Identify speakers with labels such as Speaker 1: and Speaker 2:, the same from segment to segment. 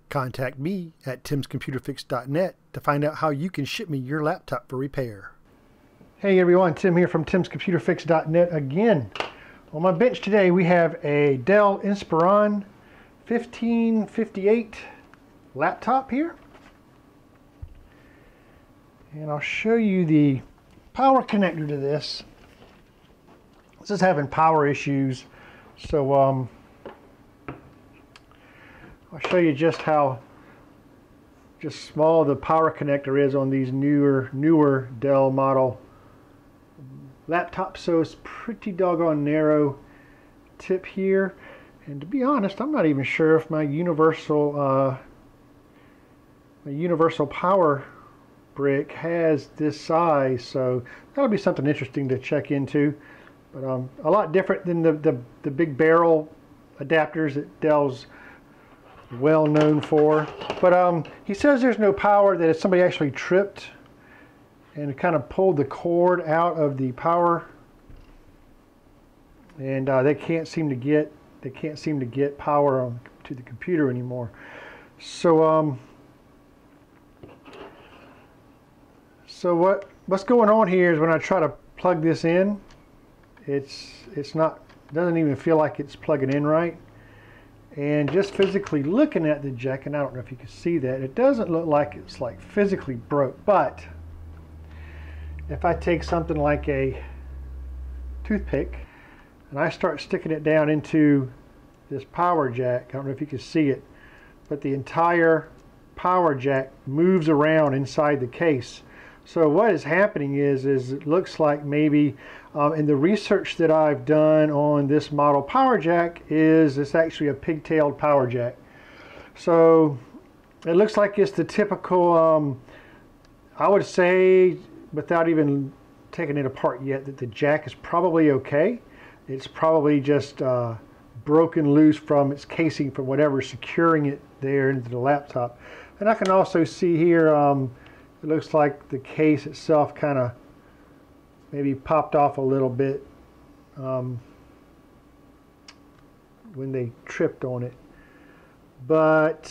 Speaker 1: Contact me at timscomputerfix.net to find out how you can ship me your laptop for repair. Hey everyone, Tim here from timscomputerfix.net again. On my bench today we have a Dell Inspiron 1558 laptop here. And I'll show you the power connector to this. This is having power issues, so I'll show you just how small the power connector is on these newer Dell model laptops. So it's pretty doggone narrow tip here. And to be honest, I'm not even sure if my universal power brick has this size. So that'll be something interesting to check into. But a lot different than the big barrel adapters that Dell's well known for. But he says there's no power, that if somebody actually tripped and kind of pulled the cord out of the power, and they can't seem to get power to the computer anymore. So what's going on here is when I try to plug this in, doesn't even feel like it's plugging in right. And just physically looking at the jack, and I don't know if you can see that, it doesn't look like it's like physically broke. But if I take something like a toothpick and I start sticking it down into this power jack, I don't know if you can see it, but the entire power jack moves around inside the case. So what is happening is it looks like maybe in the research that I've done on this model power jack, is it's actually a pigtailed power jack. So it looks like it's the typical, I would say, without even taking it apart yet, that the jack is probably okay. It's probably just broken loose from its casing, from whatever's securing it there into the laptop. And I can also see here, it looks like the case itself kind of maybe popped off a little bit when they tripped on it. But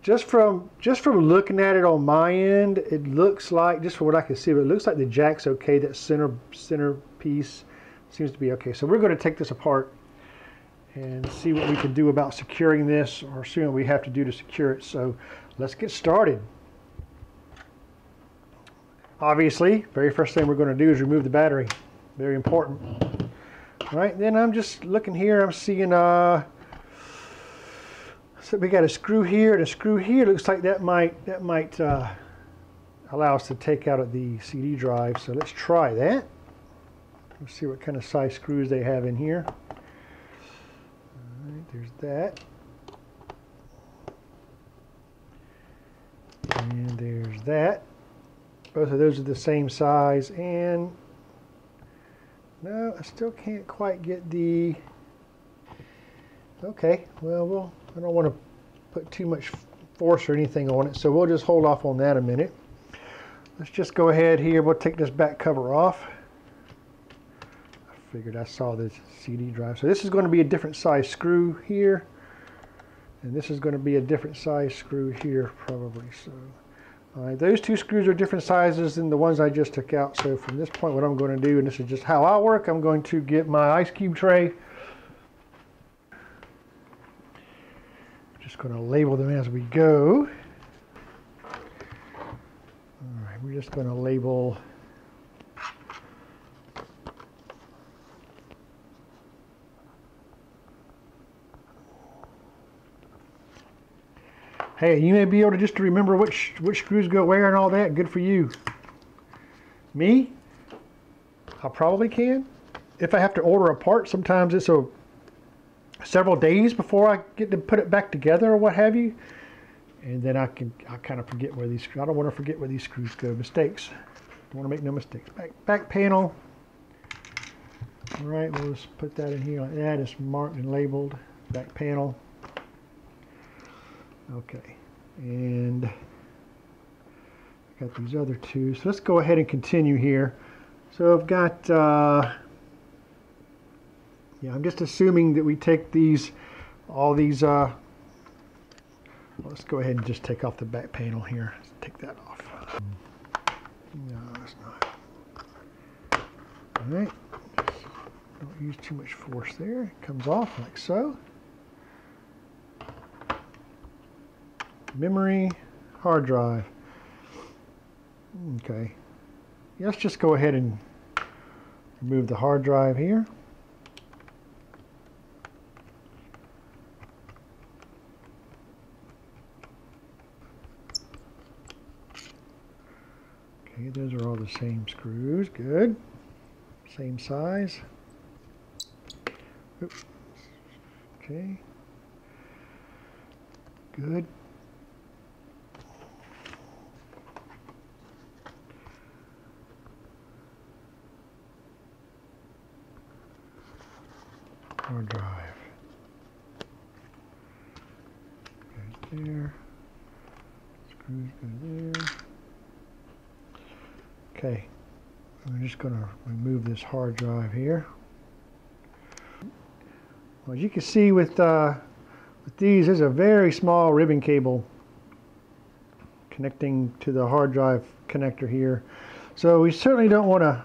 Speaker 1: just from looking at it on my end, it looks like, just from what I can see, but it looks like the jack's okay. That center piece seems to be okay. So we're going to take this apart and see what we can do about securing this, or see what we have to do to secure it. So let's get started. Obviously, very first thing we're going to do is remove the battery. Very important. All right, then I'm just looking here. I'm seeing so we got a screw here and a screw here. Looks like that might allow us to take out of the CD drive. So let's try that. Let's see what kind of size screws they have in here. All right, there's that. And there's that. Both of those are the same size, and no, I still can't quite get the, okay, well, I don't want to put too much force or anything on it, so we'll just hold off on that a minute. Let's just go ahead here, we'll take this back cover off. I figured I saw this CD drive. So this is going to be a different size screw here, and this is going to be a different size screw here probably. So those two screws are different sizes than the ones I just took out. So from this point, what I'm going to do, and this is just how I work, I'm going to get my ice cube tray. Just going to label them as we go. All right, we're just going to label hey, you may be able to just remember which screws go where and all that. Good for you. Me? I probably can. If I have to order a part, sometimes it's several days before I get to put it back together or what have you. And then I kind of forget where these screws, I don't want to forget where these screws go. Mistakes. Don't want to make no mistakes. Back panel. All right, we'll just put that in here like that. It's marked and labeled. Back panel. Okay, and I got these other two. So let's go ahead and continue here. So I've got, yeah, I'm just assuming that we take these, all these, let's go ahead and just take off the back panel here. Let's take that off. No, it's not. All right. Don't use too much force there. It comes off like so. Memory, hard drive. Okay. Let's just go ahead and remove the hard drive here. Okay, those are all the same screws. Good. Same size. Oops. Okay. Good. Hard drive. Goes there. Screws go there. Okay. I'm just going to remove this hard drive here. Well, as you can see with these, there's a very small ribbon cable connecting to the hard drive connector here. So we certainly don't want to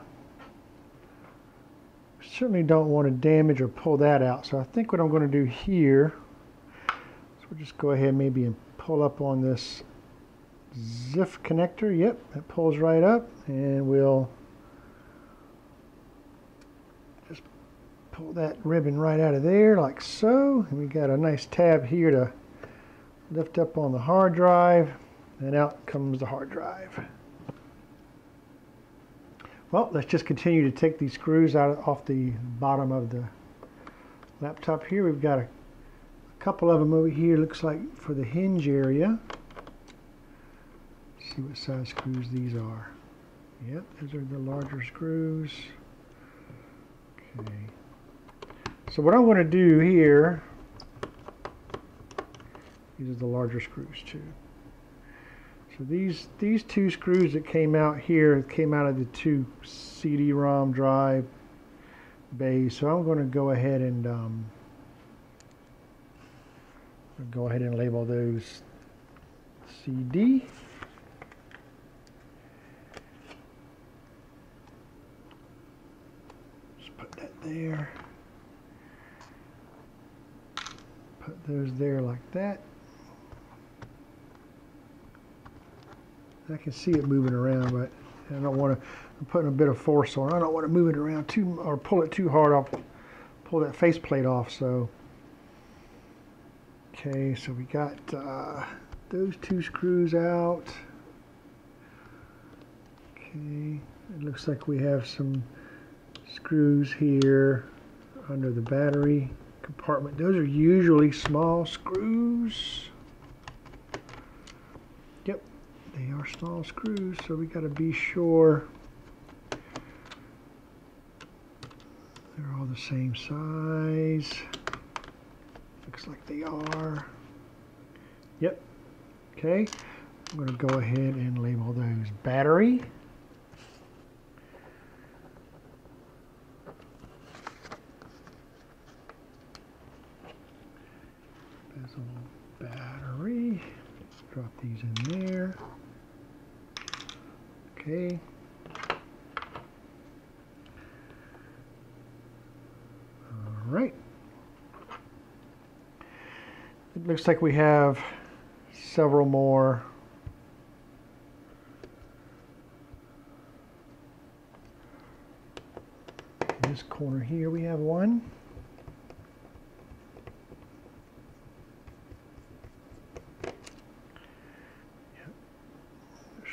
Speaker 1: damage or pull that out. So I think what I'm going to do here is we'll just go ahead maybe and pull up on this ZIF connector. Yep, it pulls right up, and we'll just pull that ribbon right out of there like so. And we got a nice tab here to lift up on the hard drive, and out comes the hard drive. Well, let's just continue to take these screws off the bottom of the laptop here. We've got a couple of them over here, looks like for the hinge area. Let's see what size screws these are. Yep, those are the larger screws. Okay. So what I'm going to do here, these are the larger screws too. So these two screws that came out here came out of the two CD-ROM drive bays. So I'm going to go ahead and label those CD. Just put that there. Put those there like that. I can see it moving around, but I don't want to. I'm putting a bit of force on it. I don't want to move it around too or pull it too hard off. Pull that faceplate off. So, okay. So we got those two screws out. Okay. It looks like we have some screws here under the battery compartment. Those are usually small screws. Yep. They are small screws, so we got to be sure they're all the same size. Looks like they are. Yep. Okay. I'm going to go ahead and label those battery. Bezel battery. Drop these in there. Okay. All right. It looks like we have several more in this corner here. We have one.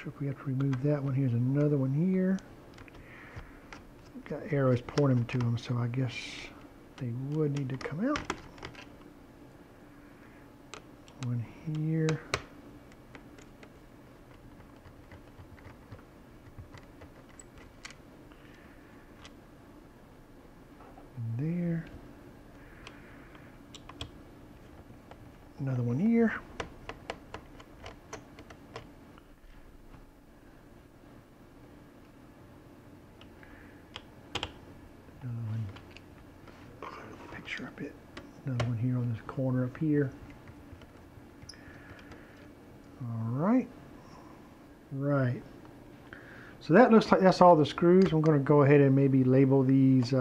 Speaker 1: If we have to remove that one, here's another one here. Got arrows pointing to them, so I guess they would need to come out. One here. Another one here. Another one. Picture a bit. Another one here on this corner up here. All right. Right. So that looks like that's all the screws. I'm going to go ahead and maybe label these.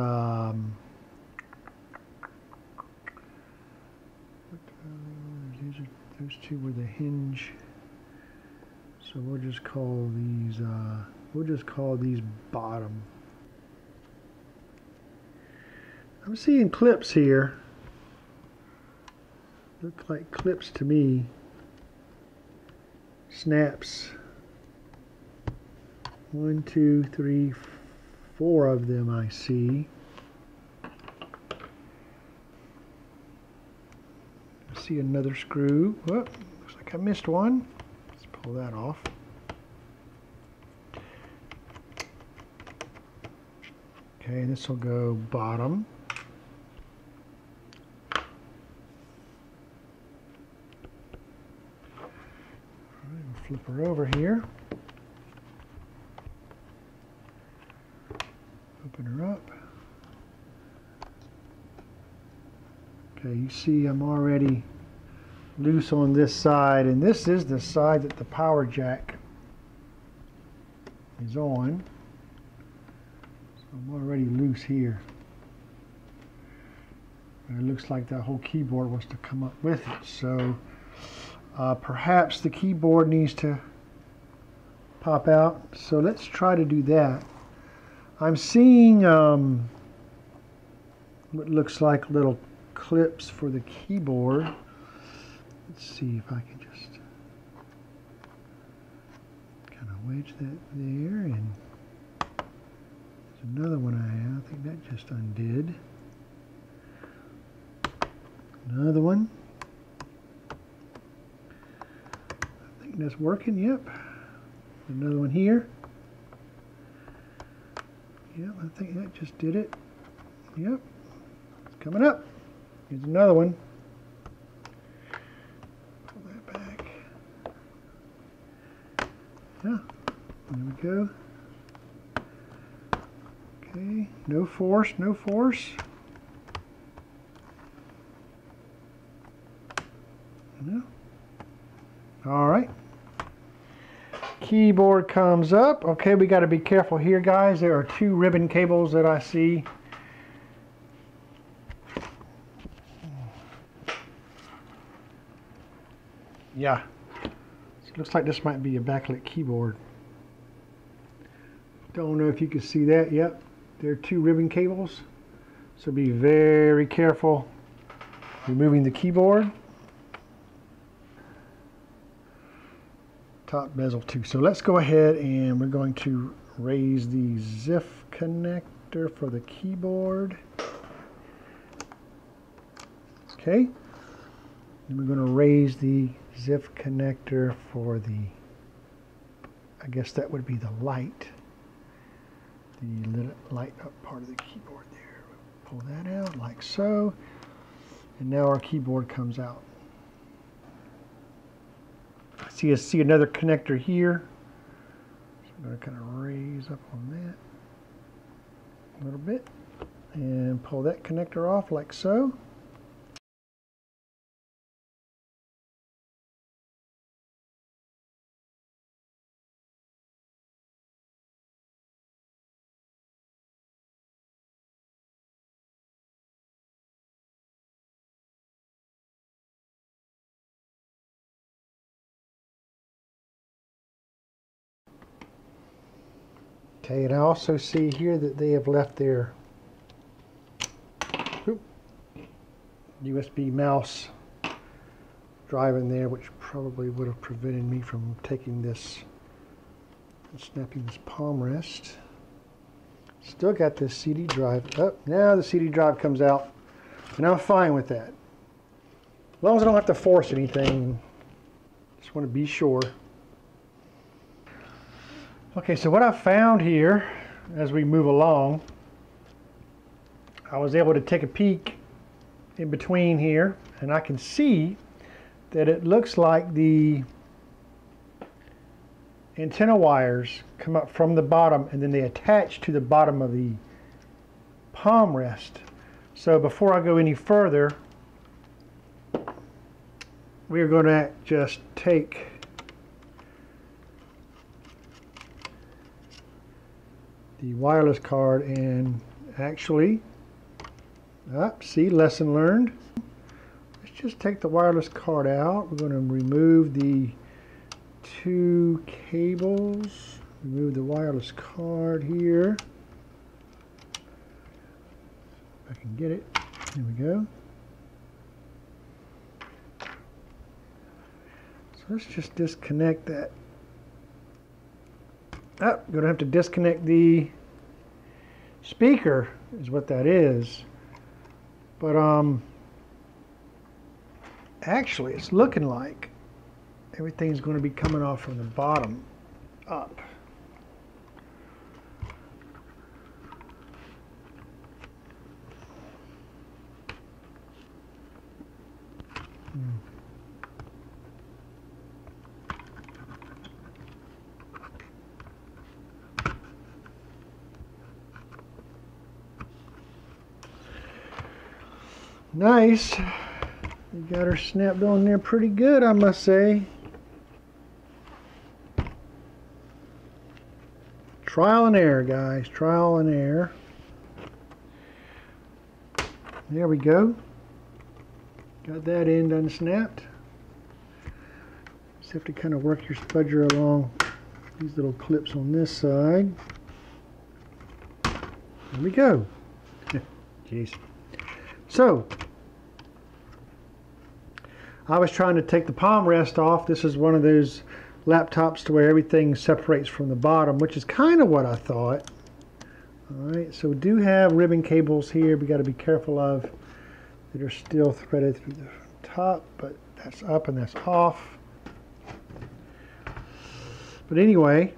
Speaker 1: Those two were the hinge. So we'll just call these bottom. I'm seeing clips here. Look like clips to me. Snaps. 1, 2, 3, 4 of them I see. I see another screw. Whoop, looks like I missed one. Let's pull that off. Okay, this will go bottom. Flip her over here. Open her up. Okay, you see I'm already loose on this side, and this is the side that the power jack is on. So I'm already loose here. And it looks like that whole keyboard wants to come up with it. So perhaps the keyboard needs to pop out. So let's try to do that. I'm seeing what looks like little clips for the keyboard. Let's see if I can just kind of wedge that there. And there's another one I have. I think that just undid. Another one. That's working, yep. Another one here. Yep, I think that just did it. Yep, it's coming up. Here's another one. Pull that back. Yeah, there we go. Okay, no force, no force. No. All right. Keyboard comes up. Okay, we got to be careful here, guys. There are 2 ribbon cables that I see. Yeah. So it looks like this might be a backlit keyboard. Don't know if you can see that. Yep. There are 2 ribbon cables. So be very careful removing the keyboard. Top bezel too. So let's go ahead and we're going to raise the ZIF connector for the keyboard. Okay. And we're going to raise the ZIF connector for the, I guess that would be the light. The light up part of the keyboard there. Pull that out like so. And now our keyboard comes out. See another connector here. So I'm going to kind of raise up on that a little bit and pull that connector off like so. Okay, and I also see here that they have left their USB mouse drive in there, which probably would have prevented me from taking this and snapping this palm rest. Still got this CD drive up. Now the CD drive comes out, and I'm fine with that. As long as I don't have to force anything, just want to be sure. Okay, so what I found here as we move along, I was able to take a peek in between here, and I can see that it looks like the antenna wires come up from the bottom and then they attach to the bottom of the palm rest. So before I go any further, we are going to just take the wireless card and actually, see, lesson learned. Let's just take the wireless card out. We're going to remove the 2 cables, remove the wireless card here. If I can get it, there we go. So let's just disconnect that. Oh, going to have to disconnect the speaker is what that is. But actually it's looking like everything's going to be coming off from the bottom up. Nice. You got her snapped on there pretty good, I must say. Trial and error, guys. Trial and error. There we go. Got that end unsnapped. Just have to kind of work your spudger along these little clips on this side. There we go. Jeez. So, I was trying to take the palm rest off. This is one of those laptops to where everything separates from the bottom, which is kind of what I thought. Alright, so we do have ribbon cables here we got to be careful of that are still threaded through the top, but that's up and that's off. But anyway,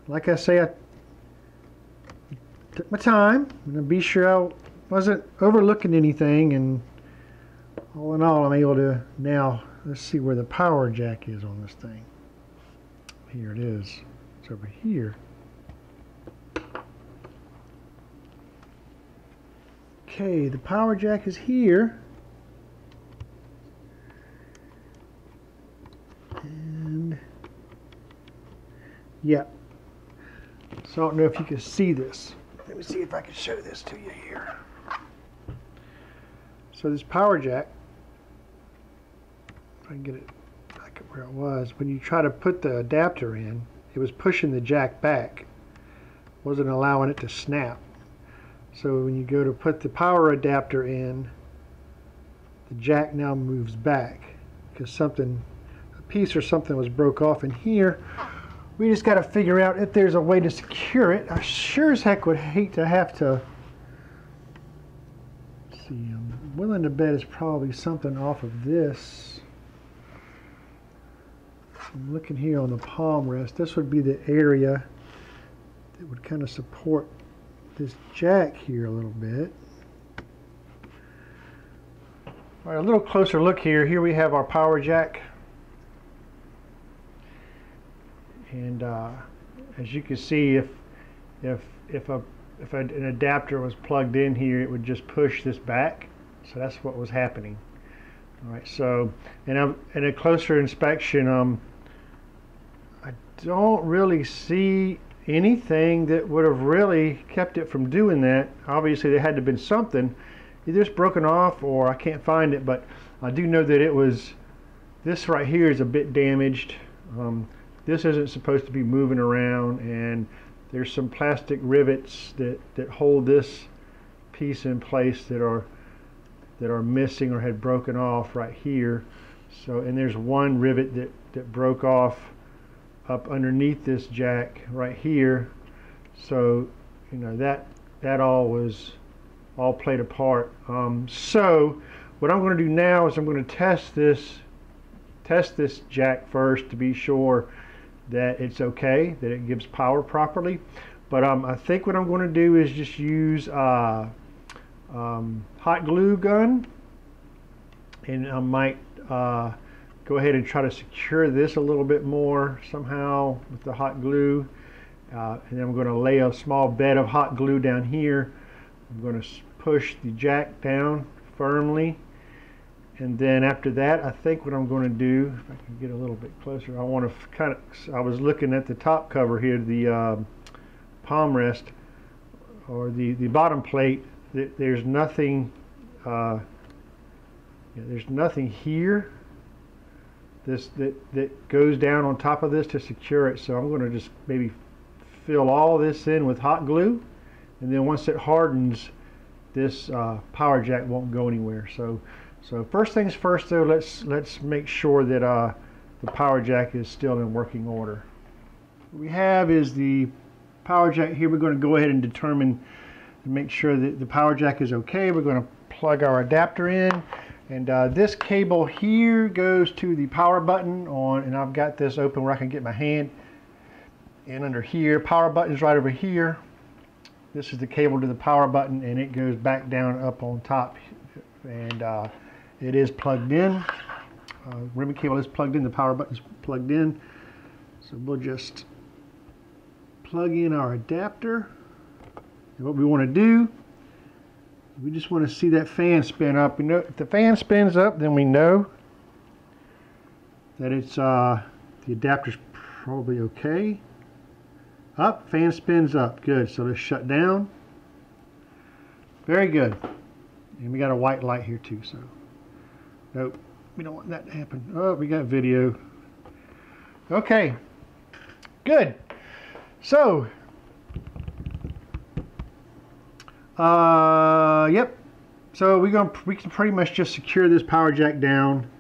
Speaker 1: like I say, I took my time. I'm going to be sure I wasn't overlooking anything, and all in all, I'm able to now, let's see where the power jack is on this thing. Here it is. It's over here. Okay, the power jack is here. And yeah. So I don't know if you can see this. Let me see if I can show this to you here. So this power jack, if I can get it back up where it was, when you try to put the adapter in, it was pushing the jack back, wasn't allowing it to snap. So when you go to put the power adapter in, the jack now moves back because something, a piece or something was broke off in here. We just got to figure out if there's a way to secure it. I sure as heck would hate to have to. Let's see, I'm willing to bet it's probably something off of this. I'm looking here on the palm rest. This would be the area that would kind of support this jack here a little bit. All right, a little closer look here. Here we have our power jack. And as you can see, if an adapter was plugged in here, it would just push this back. So that's what was happening. All right. So, in a closer inspection, I don't really see anything that would have really kept it from doing that. Obviously, there had to have been something. Either it's broken off or I can't find it. But I do know that it was. This right here is a bit damaged. This isn't supposed to be moving around, and there's some plastic rivets that hold this piece in place that are missing or had broken off right here. So, and there's one rivet that broke off up underneath this jack right here. So, you know, that all played a part. So what I'm going to do now is I'm going to test this jack first to be sure that it's okay, that it gives power properly. But I think what I'm going to do is just use hot glue gun, and I might go ahead and try to secure this a little bit more somehow with the hot glue. And then I'm going to lay a small bed of hot glue down here. I'm going to push the jack down firmly. And then after that, I think what I'm going to do, if I can get a little bit closer, I want to I was looking at the top cover here, the palm rest, or the bottom plate. There's nothing, there's nothing here that goes down on top of this to secure it. So I'm going to just maybe fill all this in with hot glue, and then once it hardens, this power jack won't go anywhere. So first things first, though, let's make sure that the power jack is still in working order. What we have is the power jack here. We're going to go ahead and determine and make sure that the power jack is okay. We're going to plug our adapter in, and this cable here goes to the power button on, and I've got this open where I can get my hand in under here. Power button is right over here. This is the cable to the power button, and it goes back down up on top, and it is plugged in. Ribbon cable is plugged in, the power button is plugged in. So we'll just plug in our adapter. And what we want to do, we just want to see that fan spin up. We know if the fan spins up, then we know that it's the adapter's probably okay. Up, fan spins up, good. So let's shut down. Very good. And we got a white light here too, so nope, we don't want that to happen. Oh, we got video. Okay, good. So, yep. So we can pretty much just secure this power jack down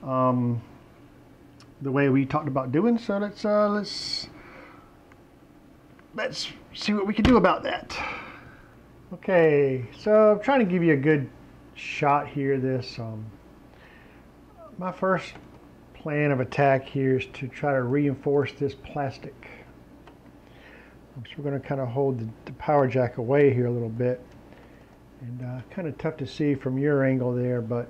Speaker 1: the way we talked about doing. So let's see what we can do about that. Okay, so I'm trying to give you a good shot here. This my first plan of attack here is to try to reinforce this plastic. So we're going to kind of hold the power jack away here a little bit, and kind of tough to see from your angle there, but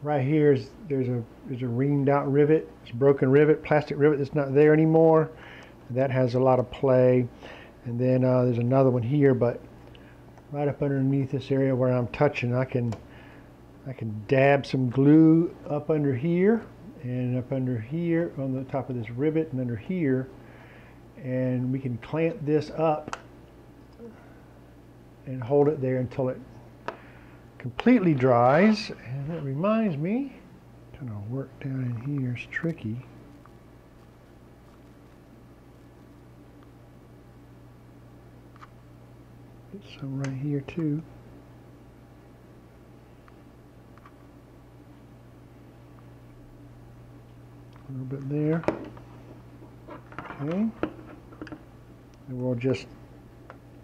Speaker 1: right here there's a reamed out rivet. It's a broken rivet, plastic rivet that's not there anymore. That has a lot of play. And then there's another one here, but right up underneath this area where I'm touching, I can dab some glue up under here and up under here on the top of this rivet and under here, and we can clamp this up and hold it there until it completely dries. And that reminds me, kind of work down in here is tricky. Get some right here too. A little bit there. Okay. And we'll just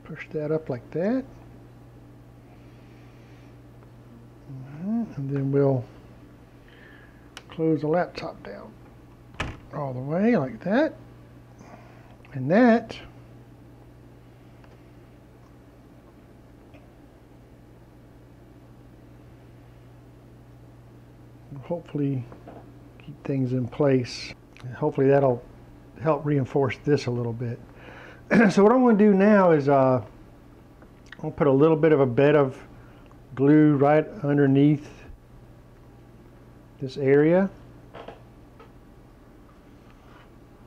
Speaker 1: push that up like that. And then we'll close the laptop down all the way like that. And that will hopefully keep things in place. And hopefully that'll help reinforce this a little bit. So what I'm going to do now is I'll put a little bit of a bed of glue right underneath this area.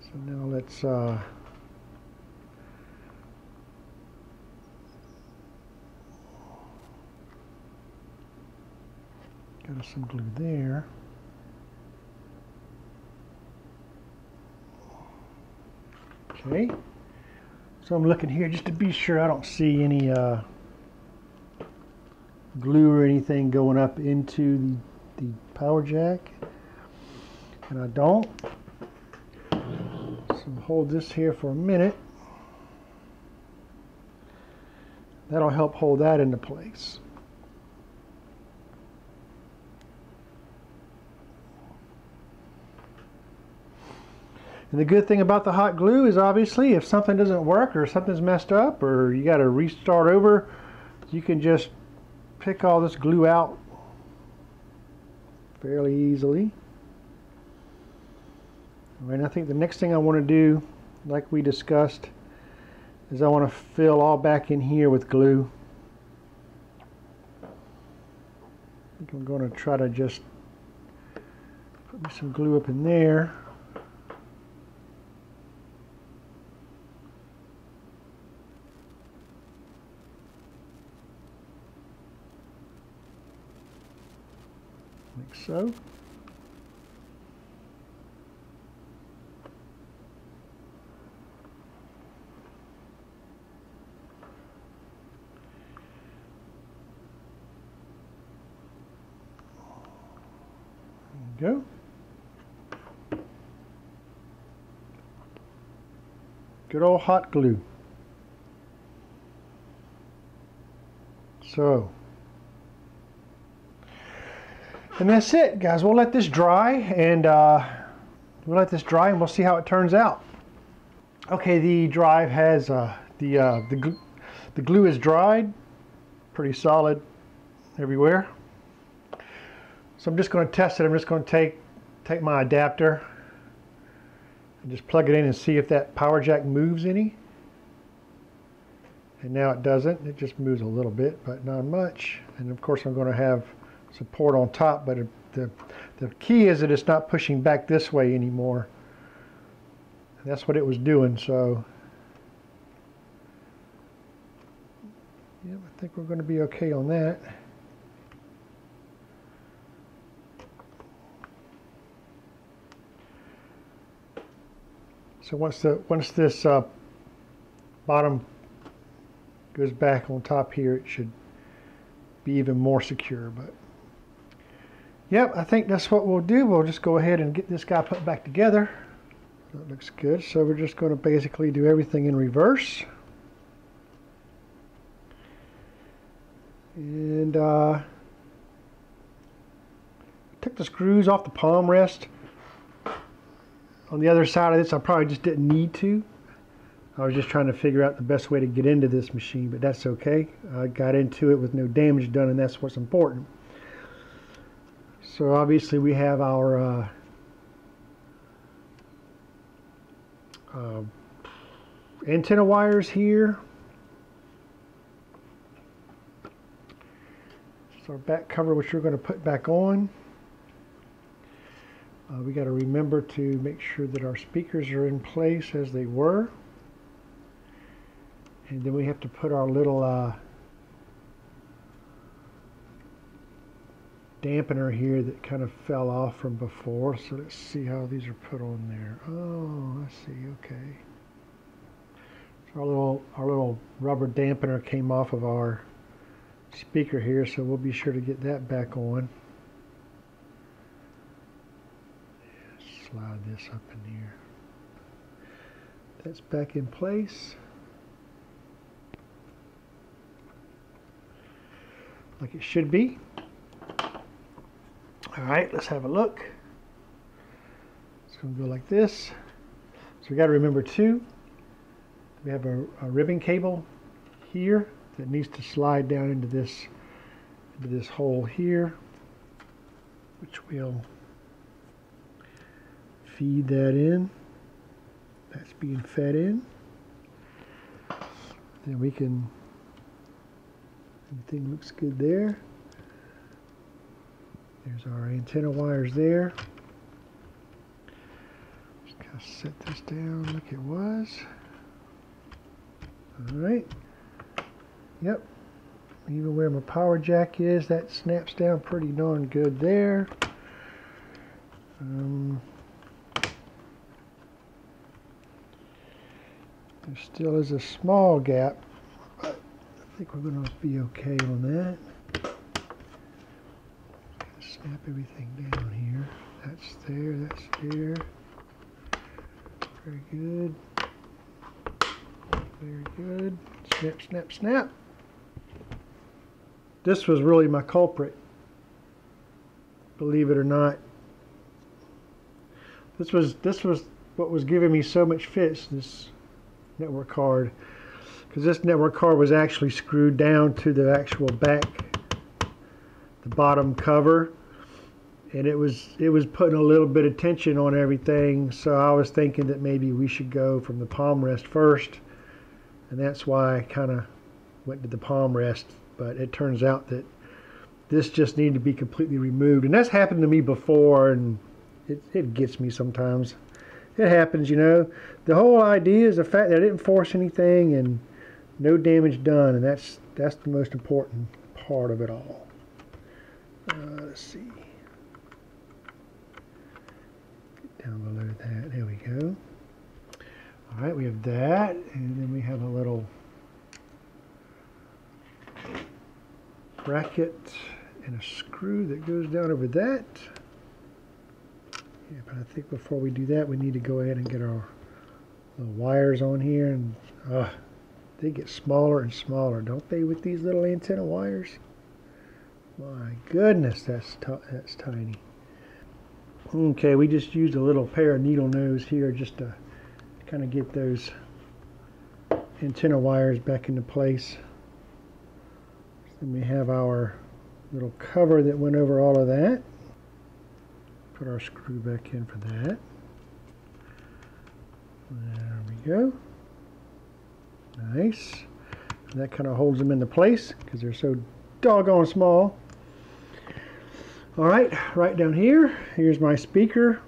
Speaker 1: So now let's got some glue there. Okay. So I'm looking here just to be sure I don't see any glue or anything going up into the power jack, and I don't. So hold this here for a minute. That'll help hold that into place. And the good thing about the hot glue is obviously if something doesn't work or something's messed up or you got to restart over, you can just pick all this glue out fairly easily. And I think the next thing I want to do, like we discussed, is I want to fill all back in here with glue. I think I'm going to try to just put some glue up in there. Like so. Go. Good old hot glue. So, and that's it, guys. We'll let this dry, and we'll see how it turns out. Okay, the drive has the glue is dried, pretty solid everywhere. So I'm just going to test it. I'm just going to take my adapter and just plug it in and see if that power jack moves any. And now it doesn't. It just moves a little bit, but not much. And of course I'm going to have support on top, but the key is that it's not pushing back this way anymore. And that's what it was doing. So yeah, I think we're going to be okay on that. So once this bottom goes back on top here, it should be even more secure. But yep, I think that's what we'll do. We'll just go ahead and get this guy put back together. That looks good. So we're just going to basically do everything in reverse. And took the screws off the palm rest. On the other side of this, I probably just didn't need to. I was just trying to figure out the best way to get into this machine, but that's okay. I got into it with no damage done, and that's what's important. So obviously we have our antenna wires here. So our back cover, which we're going to put back on. We got to remember to make sure that our speakers are in place as they were. And then we have to put our little dampener here that kind of fell off from before. So let's see how these are put on there. Oh, I see. Okay. So our little rubber dampener came off of our speaker here, so we'll be sure to get that back on. Slide this up in here. That's back in place. Like it should be. Alright, let's have a look. It's going to go like this. So we got to remember too, we have a ribbon cable here that needs to slide down into this hole here, which will feed that in. That's being fed in. Then we can, everything looks good there. There's our antenna wires there. Just kind of set this down like it was. Alright. Yep. Even where my power jack is, that snaps down pretty darn good there. There still is a small gap, but I think we're going to be okay on that. Snap everything down here. That's there, that's there. Very good. Very good. Snap, snap, snap. This was really my culprit, believe it or not. This was what was giving me so much fits, this network card, because this network card was actually screwed down to the actual back, the bottom cover, and it was putting a little bit of tension on everything, so I was thinking that maybe we should go from the palm rest first, and that's why I kind of went to the palm rest. But it turns out that this just needed to be completely removed, and that's happened to me before, and it gets me sometimes. It happens, you know. The whole idea is the fact that I didn't force anything and no damage done, and that's the most important part of it all. Let's see. Get down below that. There we go. All right, we have that, and then we have a little bracket and a screw that goes down over that. Yeah, but I think before we do that, we need to go ahead and get our little wires on here, and they get smaller and smaller, don't they, with these little antenna wires? My goodness, that's tiny. Okay, we just used a little pair of needle nose here just to kind of get those antenna wires back into place. Then we have our little cover that went over all of that. Put our screw back in for that. There we go. Nice. And that kind of holds them into place because they're so doggone small. All right, right down here, here's my speaker.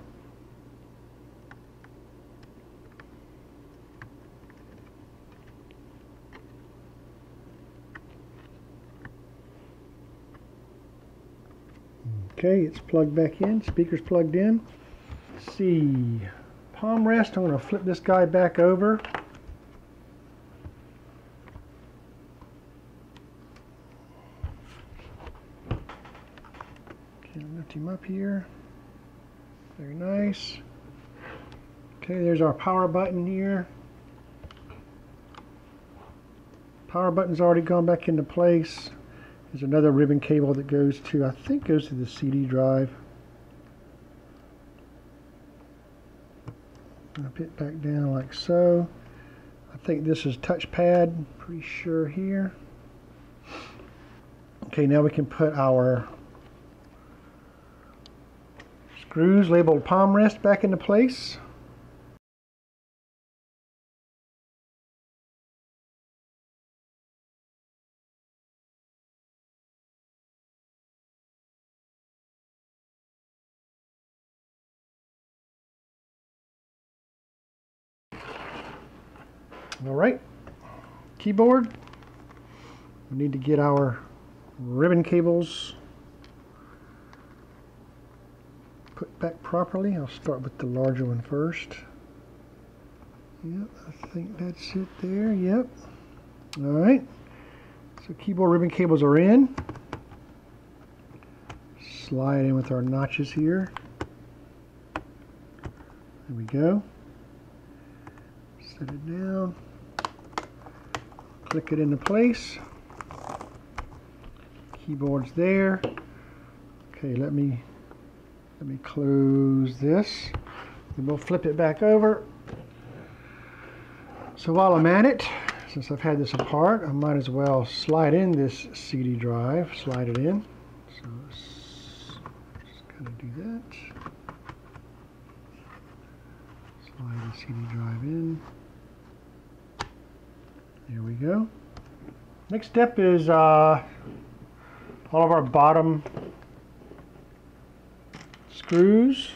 Speaker 1: Okay, it's plugged back in, speaker's plugged in. Let's see, palm rest, I'm going to flip this guy back over. Okay, lift him up here. Very nice. Okay, there's our power button here. Power button's already gone back into place. There's another ribbon cable that goes to, I think goes to the CD drive. Flip it back down like so. I think this is touchpad, pretty sure here. Okay, now we can put our screws labeled palm rest back into place. All right, keyboard. We need to get our ribbon cables put back properly. I'll start with the larger one first. Yep, I think that's it there. Yep. All right. So keyboard ribbon cables are in. Slide in with our notches here. There we go. Set it down. Click it into place. Keyboard's there. Okay, let me close this. And we'll flip it back over. So while I'm at it, since I've had this apart, I might as well slide in this CD drive. Slide it in. So let's just kind of do that. Slide the CD drive in. There we go. Next step is all of our bottom screws.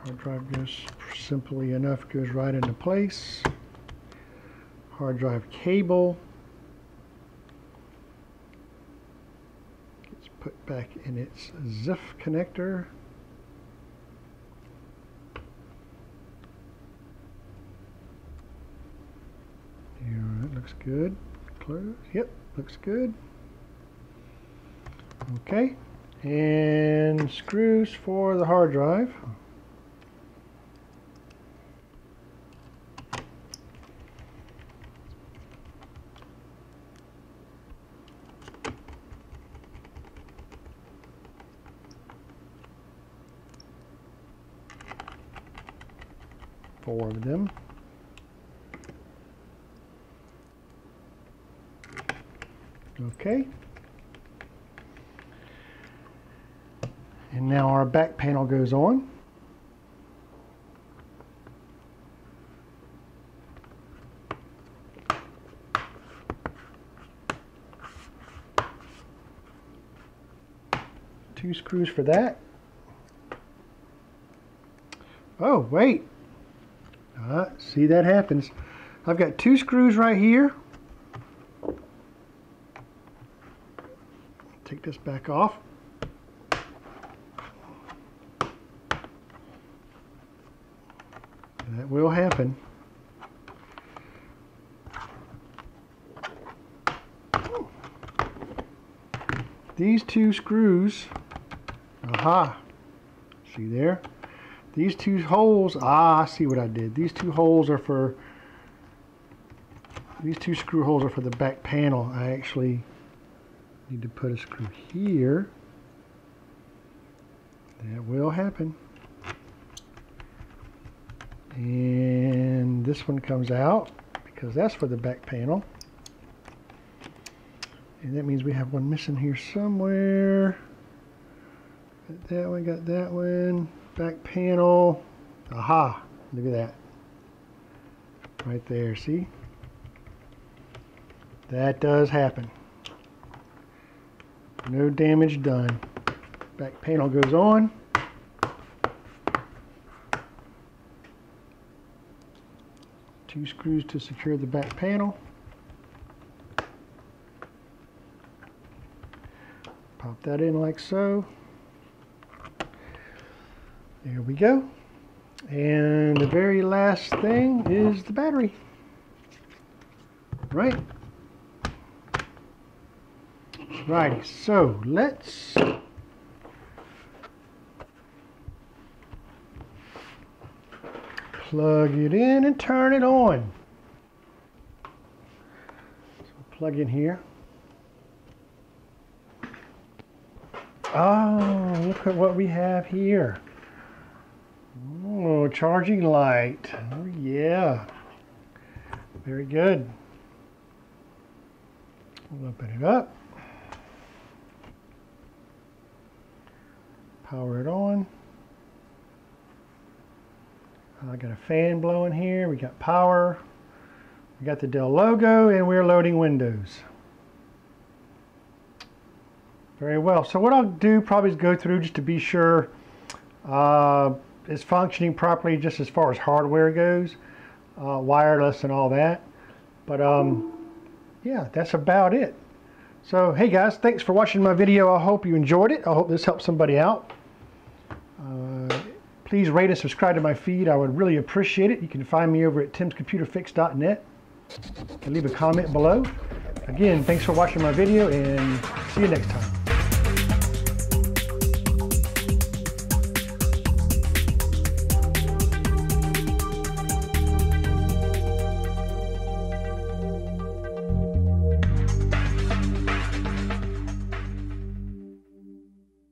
Speaker 1: Hard drive goes simply enough, goes right into place. Hard drive cable gets put back in its ZIF connector. That looks good. Close. Yep, looks good. Okay, and screws for the hard drive. Four of them. Okay. And now our back panel goes on. Two screws for that. Oh, wait. See, that happens. I've got two screws right here. Take this back off. That will happen. These two screws, aha, see there? These two holes, I see what I did. These two holes are for, these two screw holes are for the back panel. I actually need to put a screw here. That will happen. And this one comes out because that's for the back panel. And that means we have one missing here somewhere. Got that one, got that one. Back panel. Aha! Look at that. Right there, see? That does happen. No damage done. Back panel goes on. Two screws to secure the back panel. Pop that in like so. There we go. And the very last thing is the battery. Right? Righty, so let's plug it in and turn it on. So plug in here. Oh, look at what we have here. Oh, charging light. Oh, yeah. Very good. We'll open it up. Power it on. I got a fan blowing here. We got power. We got the Dell logo, and we're loading Windows. Very well. So what I'll do probably is go through just to be sure it's functioning properly just as far as hardware goes, wireless and all that. But yeah, that's about it. So hey guys, thanks for watching my video. I hope you enjoyed it. I hope this helped somebody out. Please rate and subscribe to my feed. I would really appreciate it. You can find me over at timscomputerfix.net and leave a comment below. Again, thanks for watching my video, and see you next time.